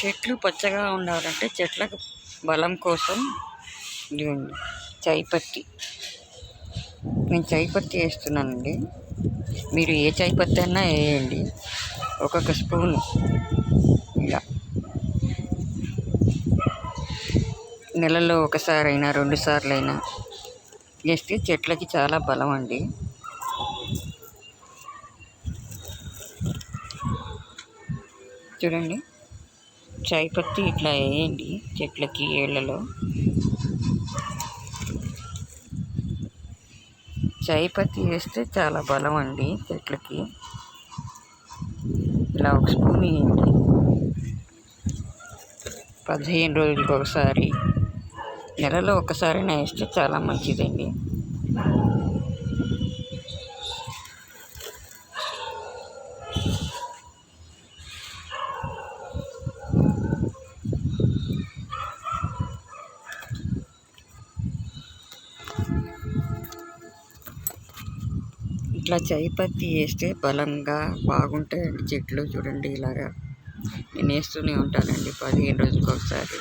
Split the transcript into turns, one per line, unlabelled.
చెట్లు పచ్చగా ఉండాలంటే చెట్లకు బలం కోసం ఇదిగోండి చాయ్ పత్తి. నేను చాయ్ పత్తి వేస్తున్నానండి. మీరు ఏ చాయ్ పత్తి అయినా వేయండి. ఒక్కొక్క స్పూను ఇలా నెలలో ఒకసారైనా 2 సార్లైనా వేస్తే చెట్లకి చాలా బలం అండి. చూడండి, చాయ్ పత్తి ఇట్లా వేయండి చెట్లకి ఏళ్లలో. చాయ్ పత్తి వేస్తే చాలా బలం అండి చెట్లకి. ఇలా ఒక స్పూన్ వేయండి. 15 రోజులకు ఒకసారి, నెలలో ఒకసారైనా వేస్తే చాలా మంచిదండి. ఇట్లా చాయ్ పత్తి వేస్తే బలంగా బాగుంటాయండి చెట్లు. చూడండి ఇలాగా నేను వేస్తూనే ఉంటానండి 15 రోజులకు ఒకసారి.